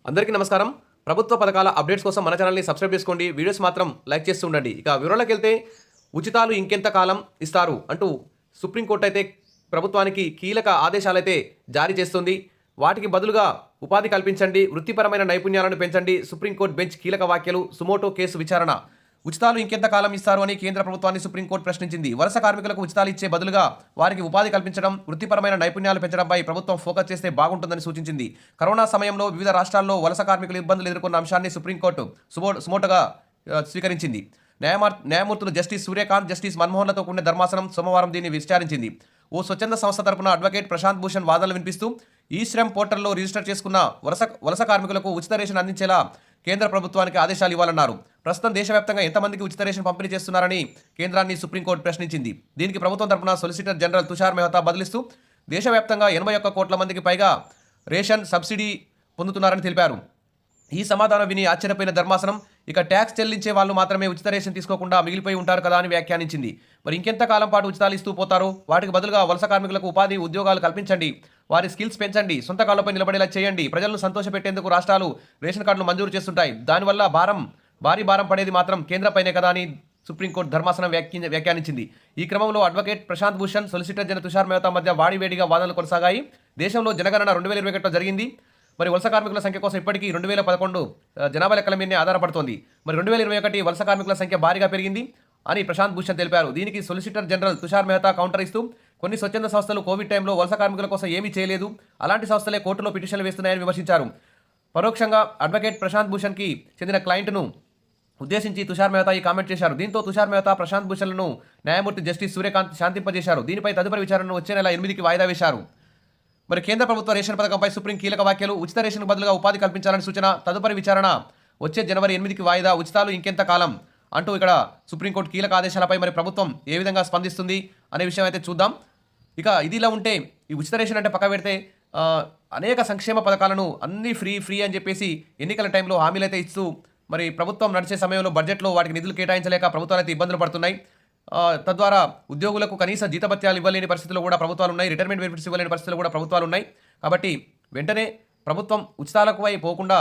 అందరికీ నమస్కారం. ప్రభుత్వ పథకాల అప్డేట్స్ కోసం మన ఛానల్ని సబ్స్క్రైబ్ చేసుకోండి. వీడియోస్ మాత్రం లైక్ చేస్తూ ఉండండి. ఇక వివరాలకు వెళ్తే ఉచితాలు ఇంకెంత కాలం ఇస్తారు అంటూ సుప్రీంకోర్టు అయితే ప్రభుత్వానికి కీలక ఆదేశాలైతే జారీ చేస్తుంది. వాటికి బదులుగా ఉపాధి కల్పించండి, వృత్తిపరమైన నైపుణ్యాలను పెంచండి. సుప్రీంకోర్టు బెంచ్ కీలక వ్యాఖ్యలు. సుమోటో కేసు విచారణ. ఉచితాలు ఇంకెంత కాలం ఇస్తారు అని కేంద్ర ప్రభుత్వాన్ని సుప్రీంకోర్టు ప్రశ్నించింది. వలస కార్మికులకు ఉచితాలు ఇచ్చే బదులుగా వారికి ఉపాధి కల్పించడం, వృత్తిపరమైన నైపుణ్యాలు పెంచడంపై ప్రభుత్వం ఫోకస్ చేస్తే బాగుంటుందని సూచించింది. కరోనా సమయంలో వివిధ రాష్ట్రాల్లో వలస కార్మికులు ఇబ్బందులు ఎదుర్కొన్న అంశాన్ని సుప్రీంకోర్టు సుమోటోగా స్వీకరించింది. న్యాయమూర్తులు జస్టిస్ సూర్యకాంత్, జస్టిస్ మన్మోహన్లతో కూడిన ధర్మాసనం సోమవారం దీన్ని విచారించింది. ఓ స్వచ్ఛంద సంస్థ తరపున అడ్వకేట్ ప్రశాంత్ భూషణ్ వాదనలు వినిపిస్తూ ఈ శ్రమ్ పోర్టల్లో రిజిస్టర్ చేసుకున్న వలస కార్మికులకు ఉచిత రేషన్ అందించేలా కేంద్ర ప్రభుత్వానికి ఆదేశాలు ఇవ్వాలన్నారు. ప్రస్తుతం దేశవ్యాప్తంగా ఎంతమందికి ఉచిత రేషన్ పంపిణీ చేస్తున్నారని కేంద్రాన్ని సుప్రీంకోర్టు ప్రశ్నించింది. దీనికి ప్రభుత్వం తరపున సొలిసిటర్ జనరల్ తుషార్ మెహతా బదిలిస్తూ దేశవ్యాప్తంగా 81 కోట్ల మందికి పైగా రేషన్ సబ్సిడీ పొందుతున్నారని తెలిపారు. ఈ సమాధానం విని ఆశ్చర్యపోయిన ధర్మాసనం ఇక ట్యాక్స్ చెల్లించే వాళ్ళు మాత్రమే ఉచిత రేషన్ తీసుకోకుండా మిగిలిపోయి ఉంటారు కదా అని వ్యాఖ్యానించింది. మరి ఇంకెంత కాలం పాటు ఉచితాలు ఇస్తూ పోతారు? వాటికి బదులుగా వలస కార్మికులకు ఉపాధి ఉద్యోగాలు కల్పించండి, వారి స్కిల్స్ పెంచండి, సొంత కాళ్ళపై నిలబడేలా చేయండి. ప్రజలను సంతోషపెట్టేందుకు రాష్ట్రాలు రేషన్ కార్డులు మంజూరు చేస్తుంటాయి. దానివల్ల భారీ భారం పడేది మాత్రం కేంద్రపైనే కదా అని సుప్రీంకోర్టు ధర్మాసనం వ్యాఖ్యానించింది. ఈ క్రమంలో advocate Prashant Bhushan, solicitor general Tushar Mehta మధ్య వాడివేడిగా వాదనలు కొనసాగాయి. దేశంలో జనగణన 2021లో జరిగింది. మరి వలస కార్మికుల సంఖ్య కోసం ఇప్పటికీ 2011 జనాభా లెక్కల మీదనే ఆధారపడుతోంది. మరి 2021 వలస కార్మికుల సంఖ్య భారీగా పెరిగింది అని ప్రశాంత్ భూషణ్ తెలిపారు. దీనికి solicitor general Tushar Mehta counter ఇస్తూ కొన్ని స్వచ్ఛంద సంస్థలు కోవిడ్ టైంలో వలస కార్మికుల కోసం ఏమీ చేయలేదు, అలాంటి సంస్థలే కోర్టులో పిటిషన్లు వేస్తున్నాయని విమర్శించారు. పరోక్షంగా అడ్వకేట్ ప్రశాంత్ భూషణ్కి చెందిన క్లయింట్ను ఉద్దేశించి తుషార్ మెహతా ఈ కామెంట్ చేశారు. దీంతో తుషార్ మెహతా ప్రశాంత్ భూషణ్లను న్యాయమూర్తి జస్టిస్ సూర్యకాంత్ శాంతింపజేశారు. దీనిపై తదుపరి విచారణను వచ్చే నెల 8కి వాయిదా వేశారు. మరి కేంద్ర ప్రభుత్వ రేషన్ పథకంపై సుప్రీం కీలక వ్యాఖ్యలు. ఉచిత రేషన్ బదులుగా ఉపాధి కల్పించాలని సూచన. తదుపరి విచారణ వచ్చే జనవరి 8కి వాయిదా. ఉచితాలు ఇంకెంత కాలం అంటూ ఇక్కడ సుప్రీంకోర్టు కీలక ఆదేశాలపై మరి ప్రభుత్వం ఏ విధంగా స్పందిస్తుంది అనే విషయం అయితే చూద్దాం. ఇక ఇదిలా ఉంటే ఈ ఉచిత రేషన్ అంటే పక్క పెడితే అనేక సంక్షేమ పథకాలను అన్నీ ఫ్రీ అని చెప్పేసి ఎన్నికల టైంలో హామీలు అయితే ఇస్తూ మరి ప్రభుత్వం నడిచే సమయంలో బడ్జెట్లో వాటికి నిధులు కేటాయించలేక ప్రభుత్వాలు అయితే ఇబ్బందులు పడుతున్నాయి. తద్వారా ఉద్యోగులకు కనీస జీతభత్యాలు ఇవ్వలేని పరిస్థితులు కూడా ప్రభుత్వాలు ఉన్నాయి, రిటైర్మెంట్ బెనిఫిట్స్ ఇవ్వలేని పరిస్థితులు కూడా ప్రభుత్వాలు ఉన్నాయి. కాబట్టి వెంటనే ప్రభుత్వం ఉచితాలకు పోకుండా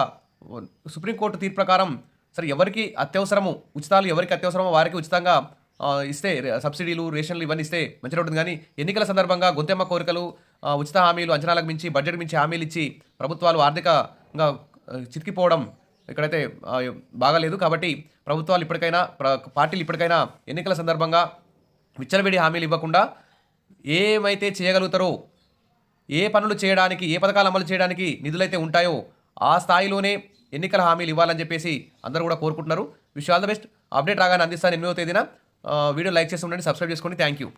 సుప్రీంకోర్టు తీర్పు ప్రకారం సరే ఎవరికి అత్యవసరము ఉచితాలు ఎవరికి అత్యవసరమో వారికి ఉచితంగా ఇస్తే సబ్సిడీలు రేషన్లు ఇవన్నీ ఇస్తే మంచిగా ఉంటుంది. కానీ ఎన్నికల సందర్భంగా గొంతెమ్మ కోరికలు, ఉచిత హామీలు, అంచనాలకు మించి బడ్జెట్ మించి హామీలు ఇచ్చి ప్రభుత్వాలు ఆర్థికంగా చితికిపోవడం ఇక్కడైతే బాగాలేదు. కాబట్టి ప్రభుత్వాలు ఇప్పటికైనా పార్టీలు ఇప్పటికైనా ఎన్నికల సందర్భంగా విచ్చలవిడి హామీలు ఇవ్వకుండా ఏమైతే చేయగలుగుతారో, ఏ పనులు చేయడానికి, ఏ పథకాలు అమలు చేయడానికి నిధులైతే ఉంటాయో ఆ స్థాయిలోనే ఎన్నికల హామీలు ఇవ్వాలని చెప్పేసి అందరూ కూడా కోరుకుంటున్నారు. Wish all the best. Update రాగానే అందిస్తాను 8వ తేదీన. వీడియో లైక్ చేసి ఉండండి, సబ్స్క్రైబ్ చేసుకోండి. Thank you.